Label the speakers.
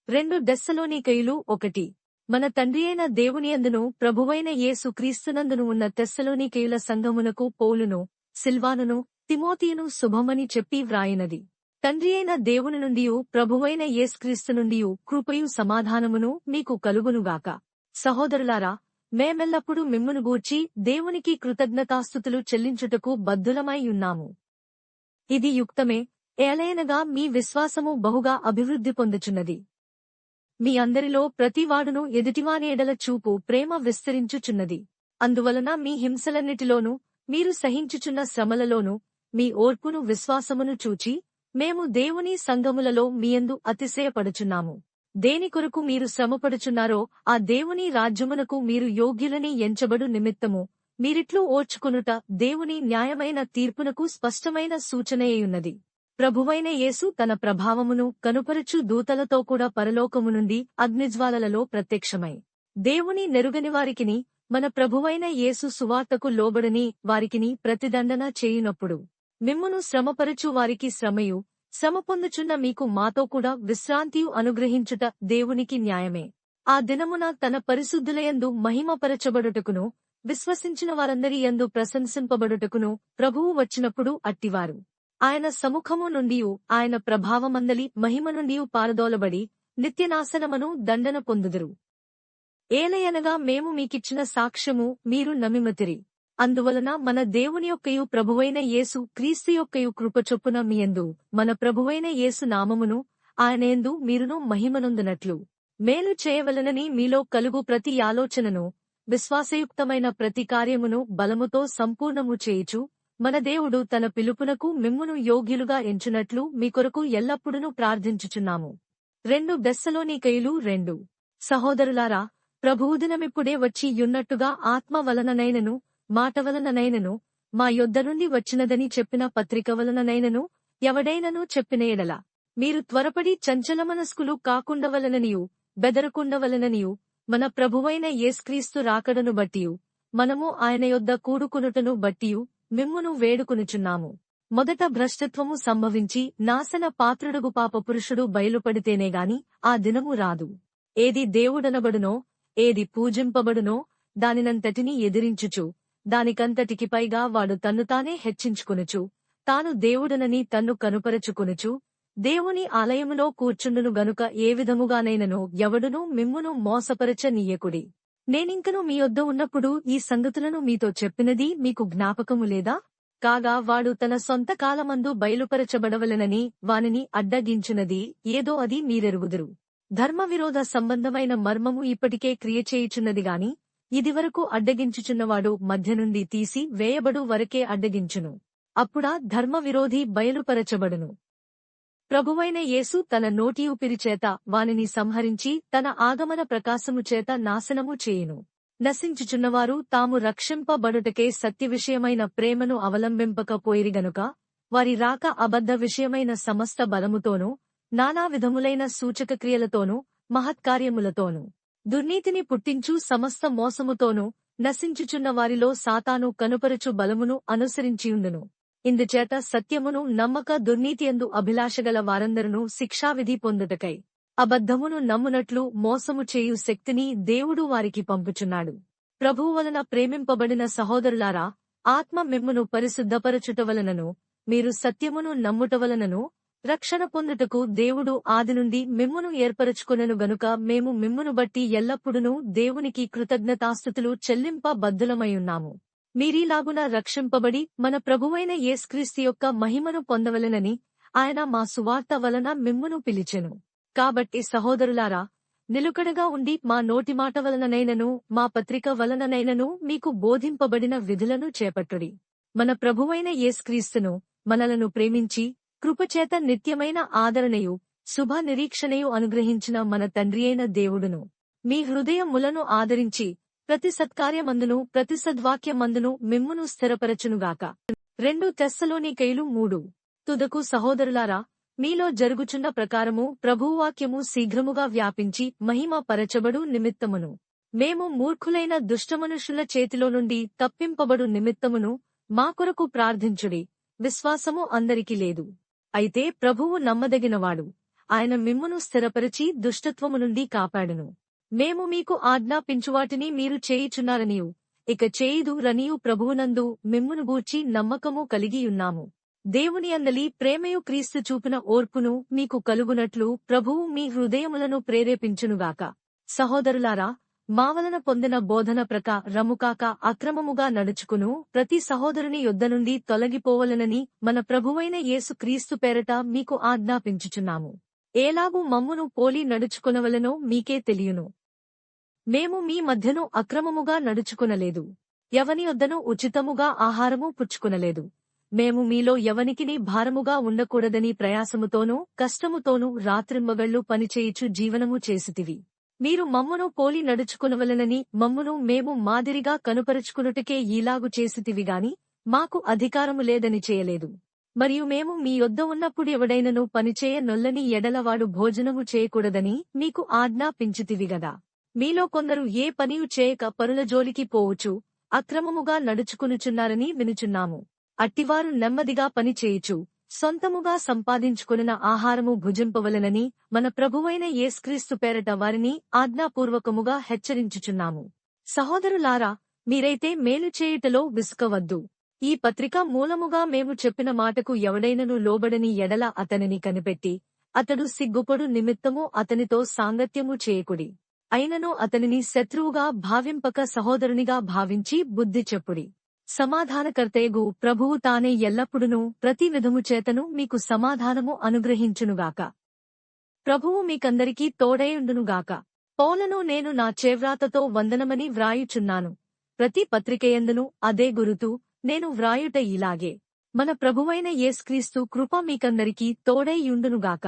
Speaker 1: 2 1 మన తండ్రియైన దేవునియందును ప్రభువైన యేసు క్రీస్తునందును ఉన్న తెస్సలోనికయుల సంఘమునకు పౌలును సిల్వానును తిమోతియును శుభమని చెప్పి వ్రాయినది. తండ్రియైన దేవుని నుండియు ప్రభువైన యేసుక్రీస్తు నుండియు కృపయు సమాధానమును మీకు కలుగునుగాక. సహోదరులారా, మేమెల్లప్పుడు మిమ్మును గూర్చి దేవునికి కృతజ్ఞతాస్తుతులు చెల్లించుటకు బద్ధులమై ఉన్నాము. ఇది యుక్తమే, ఏలయనగా మీ విశ్వాసము బహుగా అభివృద్ధి పొందుచున్నది. మీ అందరిలో ప్రతివాడును ఎదుటివాని ఎడల చూపు ప్రేమ విస్తరించుచున్నది. అందువలన మీ హింసలన్నిటిలోనూ మీరు సహించుచున్న శ్రమలలోనూ మీ ఓర్పును విశ్వాసమును చూచి మేము దేవుని సంఘములలో మీయందు అతిశయపడుచున్నాము. దేని కొరకు మీరు శ్రమపడుచున్నారో ఆ దేవుని రాజ్యమునకు మీరు యోగ్యులని ఎంచబడు నిమిత్తము మీరిట్లు ఓర్చుకొనుట దేవుని న్యాయమైన తీర్పునకు స్పష్టమైన సూచనయేయున్నది. ప్రభువైన యేసు తన ప్రభావమును కనుపరచు దూతలతో కూడా పరలోకము నుండి అగ్నిజ్వాలలలో ప్రత్యక్షమై దేవుని నెరుగని వారికిని మన ప్రభువైన యేసు సువార్తకు లోబడని వారికిని ప్రతిదండన చేయునప్పుడు మిమ్మును శ్రమపరచు వారికి శ్రమయు శ్రమ పొందుచున్న మీకు మాతో కూడా విశ్రాంతియు అనుగ్రహించుట దేవునికి న్యాయమే. ఆ దినమున తన పరిశుద్ధులయందు మహిమపరచబడుటకును విశ్వసించిన వారందరి యందు ప్రశంసింపబడుటకును ప్రభువు వచ్చినప్పుడు అట్టివారు ఆయన సముఖము నుండియు ఆయన ప్రభావమందలి మహిమ నుండియు పారదోలబడి నిత్యనాశనమను దండన పొందుదురు. ఏలయనగా మేము మీకిచ్చిన సాక్ష్యము మీరు నమ్మిమతిరి. అందువలన మన దేవుని యొక్కయు ప్రభువైన యేసు క్రీస్తు యొక్కయు కృపచొప్పున మీయందు మన ప్రభువైన యేసు నామమును ఆయనయందు మీరును మహిమనొందునట్లు మేలు చేయవలనని మీలో కలుగు ప్రతి ఆలోచనను విశ్వాసయుక్తమైన ప్రతి కార్యమును బలముతో సంపూర్ణము చేయుచు మన దేవుడు తన పిలుపునకు మిమ్మును యోగ్యులుగా ఎంచునట్లు మీ కొరకు ఎల్లప్పుడూ ప్రార్థించుచున్నాము. 2 సహోదరులారా, ప్రభువుదినమిప్పుడే వచ్చి యున్నట్టుగా ఆత్మ వలననైనను మాట వలననైనను మా యొద్ద నుండి వచ్చినదని చెప్పిన పత్రిక వలననైనను ఎవడైనను చెప్పిన ఎడల మీరు త్వరపడి చంచలమనస్కులు కాకుండవలననియు బెదరకుండవలననియు మన ప్రభువైన యేసుక్రీస్తు రాకడను బట్టియు మనము ఆయన యొద్ద కూడుకునుటను బట్టియు మిమ్మును వేడుకొనుచున్నాము. మొదట భ్రష్టత్వము సంభవించి నాశన పాత్రుడగు పాపపురుషుడు బయలుపడితేనేగాని ఆ దినము రాదు. ఏది దేవుడనబడునో ఏది పూజింపబడునో దానినంతటినీ ఎదిరించుచు దానికంతటికి పైగా వాడు తన్ను తానే హెచ్చించుకొనుచు తాను దేవుడనని తన్ను కనుపరచుకొనుచు దేవుని ఆలయములో కూర్చుండును గనుక ఏ విధముగానైనను ఎవడునూ మిమ్మును మోసపరచనీయకుడి. నేనింకను మీ యొద్ద ఉన్నప్పుడు ఈ సంగతులను మీతో చెప్పినది మీకు జ్ఞాపకము లేదా? కాగా వాడు తన సొంత కాలమందు బయలుపరచబడవలెనని వానిని అడ్డగించునది ఏదో అది మీరెరుగుదురు. ధర్మవిరోధ సంబంధమైన మర్మము ఇప్పటికే క్రియచేయుచున్నదిగాని ఇదివరకు అడ్డగించుచున్నవాడు మధ్య నుండి తీసి వేయబడు వరకే అడ్డగించును. అప్పుడా ధర్మవిరోధి బయలుపరచబడును. ప్రభువైన యేసు తన నోటి ఊపిరి చేత వానిని సంహరించి తన ఆగమన ప్రకాశము చేత నాశనము చేయును. నశించుచున్నవారు తాము రక్షింపబడుటకే సత్య విషయమైన ప్రేమను అవలంబింపకపోయిరి గనుక వారి రాక అబద్ధ విషయమైన సమస్త బలముతోనూ నానా విధములైన సూచకక్రియలతోనూ మహత్కార్యములతోనూ దుర్నీతిని పుట్టించు సమస్త మోసముతోనూ నశించుచున్న వారిలో సాతాను కనుపరచు బలమును అనుసరించియుండును. ఇందుచేత సత్యమును నమ్మక దుర్నీతియందు అభిలాషగల వారందరును శిక్షావిధి పొందుటకై అబద్ధమును నమ్మునట్లు మోసము చేయు శక్తిని దేవుడు వారికి పంపుచున్నాడు. ప్రభువు వలన ప్రేమింపబడిన సహోదరులారా, ఆత్మ మిమ్మును పరిశుద్ధపరచుటవలనను మీరు సత్యమును నమ్ముటవలనను రక్షణ పొందుటకు దేవుడు ఆదినుండి మిమ్మును ఏర్పరచుకొనెను గనుక మేము మిమ్మును బట్టి ఎల్లప్పుడునూ దేవునికి కృతజ్ఞతాస్తుతులు చెల్లింప బద్ధులమైయున్నాము. మీరీలాగున రక్షింపబడి మన ప్రభువైన యేసుక్రీస్తు యొక్క మహిమను పొందవలెనని ఆయన మా సువార్త వలన మిమ్మును పిలిచెను. కాబట్టి సహోదరులారా, నిలుకడగా ఉండి మా నోటిమాట వలననైనను మా పత్రిక వలననైనను మీకు బోధింపబడిన విధులను చేపట్టుడి. మన ప్రభువైన యేసుక్రీస్తును మనలను ప్రేమించి కృపచేత నిత్యమైన ఆదరణయు శుభ నిరీక్షణయు అనుగ్రహించిన మన తండ్రియైన దేవుడును మీ హృదయములను ఆదరించి ప్రతి సత్కార్యమందును ప్రతి సద్వాక్యమందును మిమ్మును స్థిరపరచునుగాక. 2 తెస్సలోనికయులు 3 తుదకు సహోదరులారా, మీలో జరుగుచున్న ప్రకారము ప్రభువాక్యము శీఘ్రముగా వ్యాపించి మహిమ పరచబడు నిమిత్తమును మేము మూర్ఖులైన దుష్టమనుషుల చేతిలో నుండి తప్పింపబడు నిమిత్తమును మా కొరకు ప్రార్థించుడి. విశ్వాసము అందరికి లేదు. అయితే ప్రభువు నమ్మదగినవాడు. ఆయన మిమ్మును స్థిరపరిచి దుష్టత్వము నుండి కాపాడును. మేము మీకు ఆజ్ఞాపించువాటిని మీరు చేయుచున్నారనియు ఇక చేయుదు రనియు ప్రభువునందు మిమ్మును గూర్చి నమ్మకము కలిగియున్నాము. దేవుని అందలి ప్రేమయు క్రీస్తు చూపిన ఓర్పును మీకు కలుగునట్లు ప్రభువు మీ హృదయములను ప్రేరేపించునుగాక. సహోదరులారా, మా వలన పొందిన బోధన ప్రకారముకాక అక్రమముగా నడుచుకును ప్రతి సహోదరుని యొద్ద నుండి తొలగిపోవలనని మన ప్రభువైన యేసు క్రీస్తు పేరట మీకు ఆజ్ఞాపించుచున్నాము. ఏలాగు మమ్మును పోలి నడుచుకొనవలెనో మీకే తెలియును. మేము మీ మధ్యను అక్రమముగా నడుచుకొనలేదు, ఎవని యొద్దను ఉచితముగా ఆహారము పుచ్చుకొనలేదు. మేము మీలో ఎవనికిని భారముగా ఉండకూడదని ప్రయాసముతోనూ కష్టముతోనూ రాత్రింబగళ్ళు పనిచేయుచు జీవనము చేసితివి. మీరు మమ్మును పోలి నడుచుకొనవలెనని మమ్మును మేము మాదిరిగా కనుపరుచుకునుటకే ఈలాగు చేసితివిగాని మాకు అధికారము లేదని చేయలేదు. మరియు మేము మీ యొద్ద ఉన్నప్పుడు ఎవడైనను పనిచేయ నొల్లని ఎడలవాడు భోజనము చేయకూడదని మీకు ఆజ్ఞాపించితివిగదా. మీలో కొందరు ఏ పనియు చేయక పరుల జోలికి పోవుచు అక్రమముగా నడుచుకొనుచున్నారని వినుచున్నాము. అట్టివారు నెమ్మదిగా పని చేయుచు సొంతముగా సంపాదించుకొనిన ఆహారము భుజింపవలెనని మన ప్రభువైన యేసుక్రీస్తు పేరట వారిని ఆజ్ఞాపూర్వకముగా హెచ్చరించుచున్నాము. సహోదరులారా, మీరైతే మేలు చేయుటలో విసుకవద్దు. ఈ పత్రిక మూలముగా మేము చెప్పిన మాటకు ఎవడైనను లోబడని ఎడల అతనిని కనిపెట్టి అతడు సిగ్గుపడు నిమిత్తము అతనితో సాంగత్యము చేయకుడి. అయినను అతనిని శత్రువుగా భావింపక సహోదరునిగా భావించి బుద్ధి చెప్పుడి. సమాధానకర్తయగు ప్రభువు తానే ఎల్లప్పుడునూ ప్రతి విధము చేతను మీకు సమాధానము అనుగ్రహించునుగాక. ప్రభువు మీకందరికీ తోడైయుండునుగాక. పౌలను నేను నా చేవ్రాతతో వందనమని వ్రాయుచున్నాను. ప్రతి పత్రికయందును అదే గురుతు నేను వ్రాయుట ఇలాగే. మన ప్రభువైన యేసుక్రీస్తు కృప మీకందరికీ తోడైయుండునుగాక.